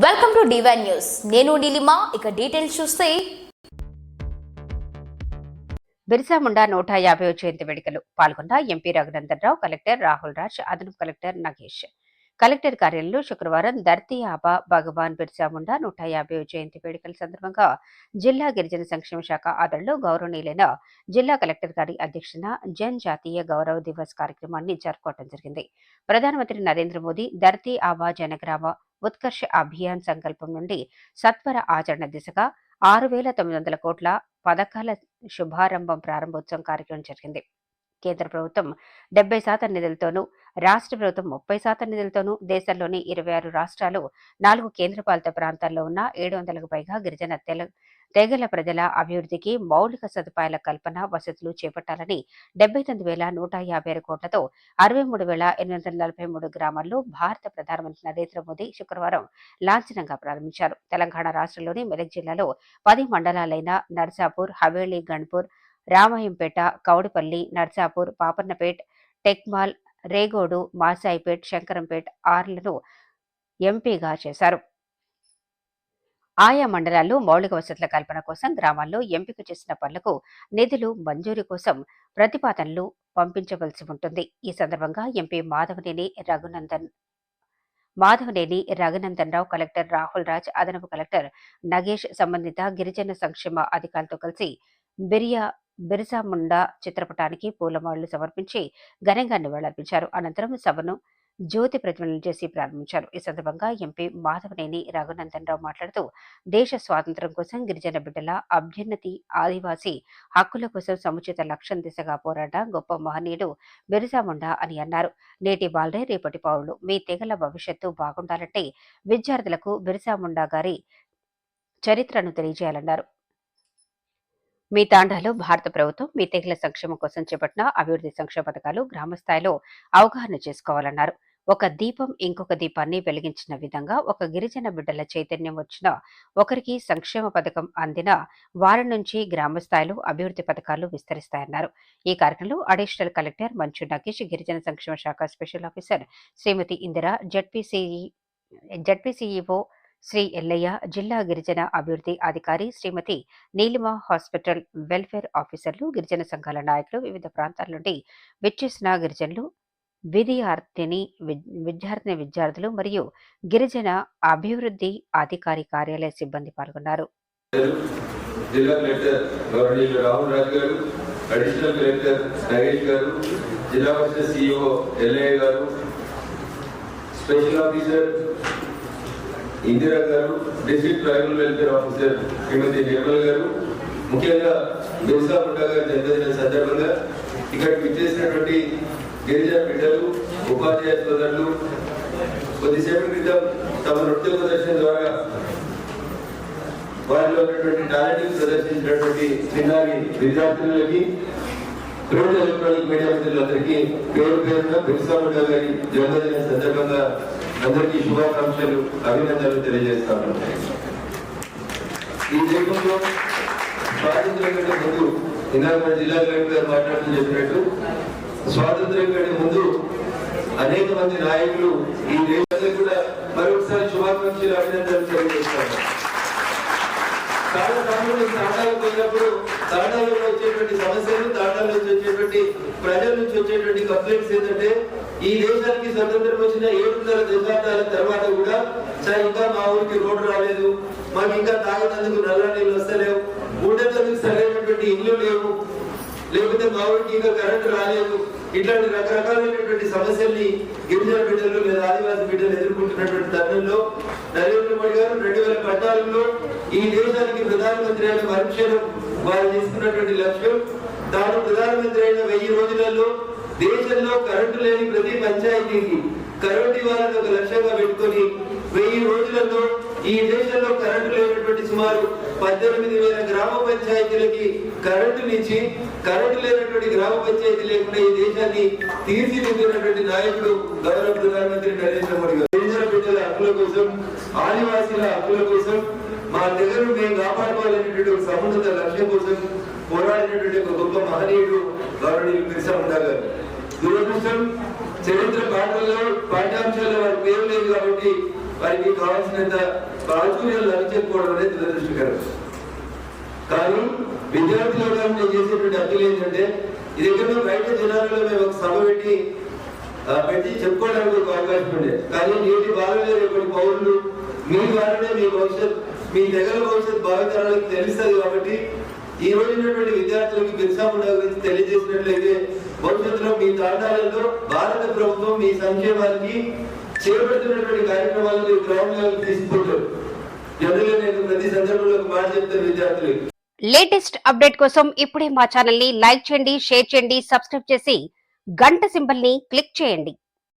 Welcome to divine news. నేను నీలిమా. ఇక details చూస్తే బిర్సా ముండా 150వ జయంతి వేడుకలు పాల్గొన్న ఎంపీ రఘునందన్ రావు, కలెక్టర్ రాహుల్ రాజ్, అదనపు కలెక్టర్ నగేష్. కలెక్టర్ కార్యాలయంలో శుక్రవారం ధర్తీ ఆబా భగవాన్ బిర్సా ముండా 150వ జయంతి వేడుకల సందర్భంగా జిల్లా గిరిజన సంక్షేమ శాఖ ఆధ్వర్యంలో గౌరవనీయులైన జిల్లా కలెక్టర్ గారి అధ్యక్షతన జనజాతీయ గౌరవ దివస్ కార్యక్రమాన్ని జరుపుకోవడం జరిగింది. ప్రధానమంత్రి నరేంద్ర మోదీ ధర్తీ ఆబా జనగ్రామ ఉత్కర్ష అభియాన్ సంకల్పం నుండి సత్వర ఆచరణ దిశగా 6,900 కోట్ల పథకాల శుభారంభం ప్రారంభోత్సవం కార్యక్రమం జరిగింది. కేంద్ర ప్రభుత్వం 70% నిధులతోనూ, రాష్ట్ర ప్రభుత్వం 30% నిధులతోనూ దేశంలోని 26 రాష్ట్రాలు, 4 కేంద్రపాలిత ప్రాంతాల్లో ఉన్న 700కు పైగా గిరిజన తెగల ప్రజల అభివృద్ధికి మౌలిక సదుపాయాల కల్పన వసతులు చేపట్టాలని 79,156 కోట్లతో 63,843 గ్రామాల్లో భారత ప్రధానమంత్రి నరేంద్ర మోదీ శుక్రవారం లాంఛనంగా ప్రారంభించారు. తెలంగాణ రాష్ట్రంలోని మెదక్ జిల్లాలో 10 మండలాలైన నర్సాపూర్, హవేళి, గణ్పూర్, రామాయంపేట, కౌడిపల్లి, నర్సాపూర్, పాపన్నపేట్, టెక్మాల్, రేగోడు, మాసాయిపేట్, శంకరంపేట్ ఆర్లను ఎంపీగా చేశారు. ఆయా మండలాల్లో మౌలిక వసతుల కల్పన కోసం గ్రామాల్లో ఎంపిక చేసిన పనులకు నిధులు మంజూరు కోసం ప్రతిపాదనలు పంపించవలసి ఉంటుంది. ఈ సందర్భంగా ఎంపీ మాధవనేని రఘునందన్ రావు, కలెక్టర్ రాహుల్ రాజ్, అదనపు కలెక్టర్ నగేష్ సంబంధిత గిరిజన సంక్షేమ అధికారులతో కలిసి బిర్సా ముండా చిత్రపటానికి పూలమాలలు సమర్పించి ఘనంగా నివాళులర్పించారు. అనంతరం సభను జ్యోతి ప్రజ్వలన చేసి ప్రారంభించారు. ఈ సందర్భంగా ఎంపీ మాధవనేని రఘునందన్ రావు మాట్లాడుతూ దేశ స్వాతంత్ర్యం కోసం గిరిజన బిడ్డల అభ్యున్నతి, ఆదివాసీ హక్కుల కోసం సముచిత లక్ష్యం దిశగా పోరాట గొప్ప మహనీయుడు బిర్సా ముండా అని అన్నారు. నేటి బాలరే రేపటి పౌరులు. మీ తెగల భవిష్యత్తు బాగుండాలంటే విద్యార్థులకు బిర్సా ముండా గారి చరిత్రను తెలియజేయాలన్నారు. మీ తాండాలో భారత ప్రభుత్వం మీ తెగల సంక్షేమం కోసం చేపట్టిన అభివృద్ధి సంక్షేమ పథకాలు గ్రామ స్థాయిలో అవగాహన చేసుకోవాలన్నారు. ఒక దీపం ఇంకొక దీపాన్ని వెలిగించిన విధంగా ఒక గిరిజన బిడ్డల చైతన్యం వచ్చిన ఒకరికి సంక్షేమ పథకం అందిన వారి నుంచి గ్రామ స్థాయిలో అభివృద్ధి పథకాలు విస్తరిస్తాయన్నారు. ఈ కార్యక్రమంలో అడిషనల్ కలెక్టర్ మంచు నగేష్, గిరిజన సంక్షేమ శాఖ స్పెషల్ ఆఫీసర్ శ్రీమతి ఇందిర, జడ్పీసీఈఓ శ్రీ ఎల్లయ్య, జిల్లా గిరిజన అభివృద్ధి అధికారి శ్రీమతి నీలిమ, హాస్పిటల్ వెల్ఫేర్ ఆఫీసర్లు, గిరిజన సంఘాల నాయకులు, వివిధ ప్రాంతాల నుండి విచ్చేసిన గిరిజనులు, విద్యార్థులు మరియు గిరిజన అభివృద్ధి అధికారి కార్యాలయ సిబ్బంది పాల్గొన్నారు. జిల్లా కలెక్టర్ గౌరవనీయులు రాహుల్ రాజ్ గారు, అడిషనల్ కలెక్టర్ నగేష్ గారు, జిల్లా పరిషత్ సిఇఓ ఎల్లయ్య గారు, స్పెషల్ ఆఫీసర్ ఇందిరా గారు, డిస్ట్రిక్ట్ ట్రైబల్ వెల్ఫేర్ ఆఫీసర్ శ్రీమతి నిర్మల్ గారు, ముఖ్యంగా బిర్సా ముండా గారి జన్మదిన సందర్భంగా ఇక్కడికి విచ్చేసినటువంటి గిరిజన బిడ్డలు, ఉపాధ్యాయ సోదరులు, కొద్దిసేపటి క్రితం తమ నృత్య ప్రదర్శన ద్వారా వారిలో ఉన్నటువంటి టాలెంట్ ప్రదర్శించినటువంటి చిన్నారి విద్యార్థులకి, ప్రింట్ ఎలక్ట్రానిక్ మీడియా మిత్రులందరికీ పేరు పేరున బిర్సా ముండా గారి జన్మదిన సందర్భంగా అందరికీ శుభాకాంక్షలు, అభినందనలు తెలియజేస్తాను. ఈ దేశంలో స్వాతంత్ర్యం కంటే ముందు, ఇందాక మన జిల్లా కలెక్టర్ గారు మాట్లాడుతూ చెప్పినట్టు, స్వాతంత్ర్యం కంటే ముందు అనేక మంది నాయకులు ఈ దేశానికి కూడా మరొకసారి శుభాకాంక్షలు, అభినందనలు తెలియజేస్తాను. చాలా సార్లు తాండాలకు పోయినప్పుడు తాండాలలో వచ్చేటువంటి సమస్యలు, తాండాల నుంచి వచ్చేటువంటి ప్రజల నుంచి వచ్చేటువంటి కంప్లైంట్స్ ఏంటంటే, ఈ దేశానికి స్వతంత్రం వచ్చిన 7.5 దశాబ్దాల తర్వాత కూడా సార్ ఇంకా మా ఊరికి రోడ్డు రాలేదు, మాకు ఇంకా తాగేందుకు నల్ల నీళ్ళు వస్తలేవు, ఉండేందుకు సరైనటువంటి ఇల్లు లేవు, లేకపోతే మా ఊరికి ఇంకా కరెంటు రాలేదు, ఇట్లాంటి రకరకాలైనటువంటి సమస్యల్ని గిరిజన బిడ్డలు లేదా ఆదివాసీ బిడ్డలు ఎదుర్కొంటున్నటువంటి తరుణంలో నరేంద్ర మోడీ గారు 2014లో ఈ దేశానికి ప్రధానమంత్రి అయిన మరుక్షణం వారు తీసుకున్నటువంటి లక్ష్యం, తాను ప్రధానమంత్రి అయిన 1000 రోజులలో దేశంలో కరెంటు లేని ప్రతి పంచాయతీకి కరెంటు ఇవ్వాలని ఒక లక్ష్యంగా పెట్టుకొని 1000 రోజులలో ఈ దేశంలో కరెంటు లేనటువంటి సుమారు 18,000 గ్రామ పంచాయతీలకి కరెంటునిచ్చి, కరెంటు లేనటువంటి గ్రామ పంచాయతీ లేకుండా ఈ దేశాన్ని తీర్చిదిద్దినటువంటి నాయకుడు గౌరవ ప్రధానమంత్రి నరేంద్ర మోడీ గారు. గిరిజన బిడ్డల హక్కుల కోసం, ఆదివాసీల హక్కుల కోసం, మా దగ్గర మేము కాపాడుకోవాలనేటువంటి ఒక సమున్నత లక్ష్యం కోసం పోరాడినటువంటి ఒక గొప్ప మహనీయుడు గౌరవనీయులు బిర్సా ముండా గారు. దురదృష్టం, చరిత్ర పాఠాల్లో పాఠ్యాంశాల్లో వారి పేరు లేదు కాబట్టి వారికి కావాల్సినంత ప్రాచుర్యాలు లభించకపోవడం అనేది దురదృష్టకరం. కానీ విద్యార్థులు నేను చేసేటువంటి అప్పీల్ ఏంటంటే, ఇది ఎక్కడో బయట జనాలలో మేము ఒక సభ పెట్టి చెప్పుకోవడానికి ఒక అవకాశం ఉండే. కానీ నేటి బాలలే రేపటి పౌరులు, మీ ద్వారానే మీ భవిష్యత్, మీ తెగల భవిష్యత్ భావితరాలకు తెలుస్తుంది. కాబట్టి ఈ రోజు ఉన్నటువంటి విద్యార్థులకు బిర్సా ముండా గురించి తెలియజేసినట్లయితే భవిష్యత్తులో మీ తాండాలలో భారత ప్రభుత్వం మీ సంక్షేమానికి చేపడుతున్నటువంటి కార్యక్రమాలను గ్రౌండ్ లెవెల్ తీసుకుంటారు. జనరల్గా నేను ప్రతి సందర్భంలో ఒక మాట చెప్తాను విద్యార్థులకు. లేటెస్ట్ అప్డేట్ కోసం ఇప్పుడే మా ఛానల్ ని లైక్ చేయండి, షేర్ చేయండి, సబ్స్క్రైబ్ చేసి గంట సింబల్ ని క్లిక్ చేయండి.